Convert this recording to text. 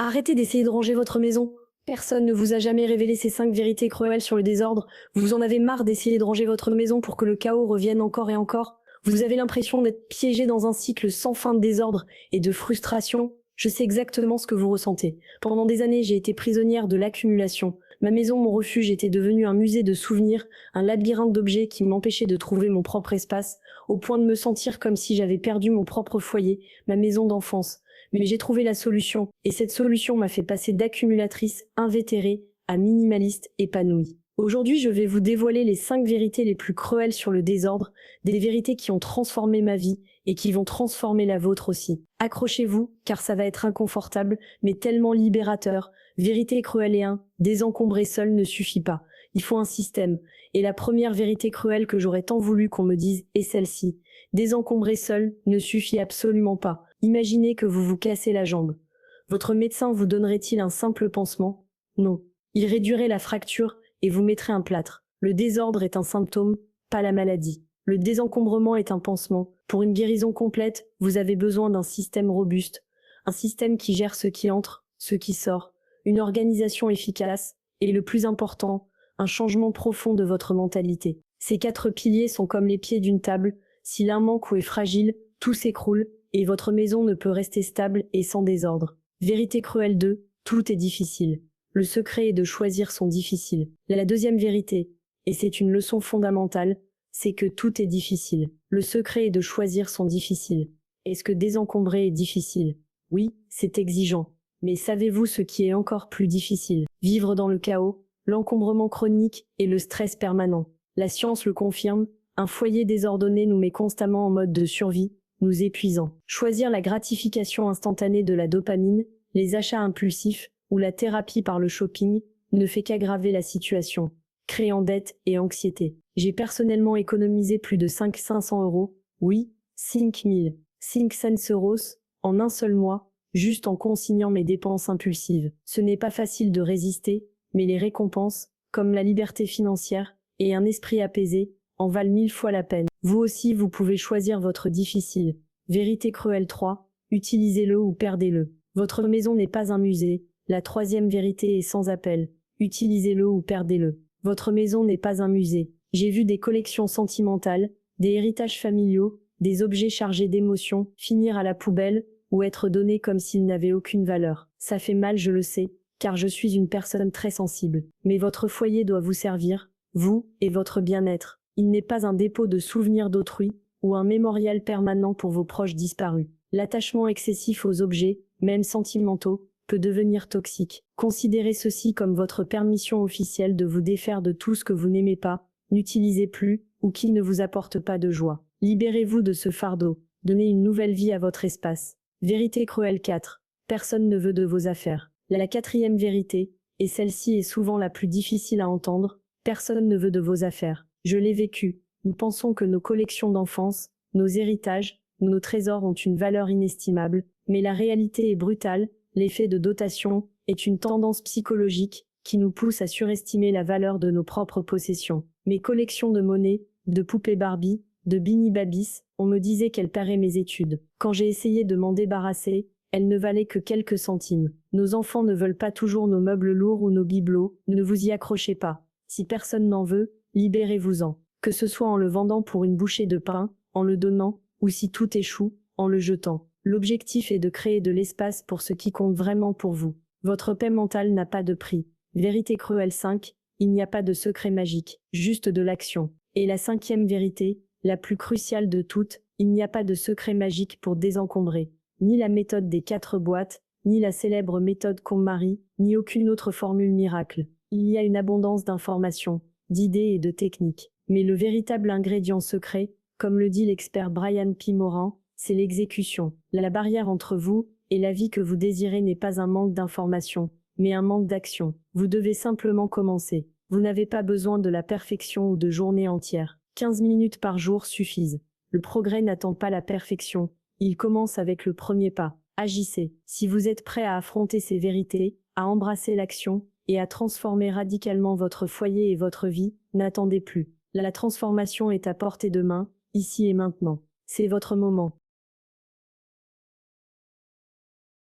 Arrêtez d'essayer de ranger votre maison. Personne ne vous a jamais révélé ces 5 vérités cruelles sur le désordre. Vous en avez marre d'essayer de ranger votre maison pour que le chaos revienne encore et encore. Vous avez l'impression d'être piégé dans un cycle sans fin de désordre et de frustration. Je sais exactement ce que vous ressentez. Pendant des années, j'ai été prisonnière de l'accumulation. Ma maison, mon refuge, était devenue un musée de souvenirs, un labyrinthe d'objets qui m'empêchait de trouver mon propre espace, au point de me sentir comme si j'avais perdu mon propre foyer, ma maison d'enfance. Mais j'ai trouvé la solution, et cette solution m'a fait passer d'accumulatrice invétérée à minimaliste épanouie. Aujourd'hui, je vais vous dévoiler les 5 vérités les plus cruelles sur le désordre, des vérités qui ont transformé ma vie et qui vont transformer la vôtre aussi. Accrochez-vous, car ça va être inconfortable, mais tellement libérateur. Vérité cruelle et 1, désencombrer seul ne suffit pas. Il faut un système. Et la première vérité cruelle que j'aurais tant voulu qu'on me dise est celle-ci. Désencombrer seul ne suffit absolument pas. Imaginez que vous vous cassez la jambe. Votre médecin vous donnerait-il un simple pansement? Non. Il réduirait la fracture et vous mettrait un plâtre. Le désordre est un symptôme, pas la maladie. Le désencombrement est un pansement. Pour une guérison complète, vous avez besoin d'un système robuste. Un système qui gère ce qui entre, ce qui sort. Une organisation efficace. Et le plus important, un changement profond de votre mentalité. Ces 4 piliers sont comme les pieds d'une table. Si l'un manque ou est fragile, tout s'écroule, et votre maison ne peut rester stable et sans désordre. Vérité cruelle 2, tout est difficile. Le secret est de choisir son difficile. La deuxième vérité, et c'est une leçon fondamentale, c'est que tout est difficile. Le secret est de choisir son difficile. Est-ce que désencombrer est difficile? Oui, c'est exigeant. Mais savez-vous ce qui est encore plus difficile? Vivre dans le chaos, l'encombrement chronique et le stress permanent. La science le confirme, un foyer désordonné nous met constamment en mode de survie, nous épuisant. Choisir la gratification instantanée de la dopamine, les achats impulsifs ou la thérapie par le shopping ne fait qu'aggraver la situation, créant dette et anxiété. J'ai personnellement économisé plus de 500 euros, oui, 5 euros, en un seul mois, juste en consignant mes dépenses impulsives. Ce n'est pas facile de résister, mais les récompenses, comme la liberté financière et un esprit apaisé, en valent 1000 fois la peine. Vous aussi, vous pouvez choisir votre difficile. Vérité cruelle 3, utilisez-le ou perdez-le. Votre maison n'est pas un musée. La troisième vérité est sans appel. Utilisez-le ou perdez-le. Votre maison n'est pas un musée. J'ai vu des collections sentimentales, des héritages familiaux, des objets chargés d'émotions finir à la poubelle ou être donnés comme s'ils n'avaient aucune valeur. Ça fait mal, je le sais, car je suis une personne très sensible. Mais votre foyer doit vous servir, vous et votre bien-être. Il n'est pas un dépôt de souvenirs d'autrui ou un mémorial permanent pour vos proches disparus. L'attachement excessif aux objets, même sentimentaux, peut devenir toxique. Considérez ceci comme votre permission officielle de vous défaire de tout ce que vous n'aimez pas, n'utilisez plus ou qui ne vous apporte pas de joie. Libérez-vous de ce fardeau. Donnez une nouvelle vie à votre espace. Vérité cruelle 4. Personne ne veut de vos affaires. La quatrième vérité, et celle-ci est souvent la plus difficile à entendre, personne ne veut de vos affaires. Je l'ai vécu. Nous pensons que nos collections d'enfance, nos héritages, nos trésors ont une valeur inestimable, mais la réalité est brutale. L'effet de dotation est une tendance psychologique qui nous pousse à surestimer la valeur de nos propres possessions. Mes collections de monnaie, de poupées Barbie, de Beanie Babies, on me disait qu'elles paieraient mes études. Quand j'ai essayé de m'en débarrasser, elles ne valaient que quelques centimes. Nos enfants ne veulent pas toujours nos meubles lourds ou nos bibelots, ne vous y accrochez pas. Si personne n'en veut, libérez-vous-en. Que ce soit en le vendant pour une bouchée de pain, en le donnant, ou si tout échoue, en le jetant. L'objectif est de créer de l'espace pour ce qui compte vraiment pour vous. Votre paix mentale n'a pas de prix. Vérité cruelle 5, il n'y a pas de secret magique, juste de l'action. Et la cinquième vérité, la plus cruciale de toutes, il n'y a pas de secret magique pour désencombrer. Ni la méthode des 4 boîtes, ni la célèbre méthode KonMari, ni aucune autre formule miracle. Il y a une abondance d'informations, d'idées et de techniques. Mais le véritable ingrédient secret, comme le dit l'expert Brian P. Morin, c'est l'exécution. La barrière entre vous et la vie que vous désirez n'est pas un manque d'information, mais un manque d'action. Vous devez simplement commencer. Vous n'avez pas besoin de la perfection ou de journées entières. 15 minutes par jour suffisent. Le progrès n'attend pas la perfection. Il commence avec le premier pas. Agissez. Si vous êtes prêt à affronter ces vérités, à embrasser l'action et à transformer radicalement votre foyer et votre vie, n'attendez plus. La transformation est à portée de main, ici et maintenant. C'est votre moment.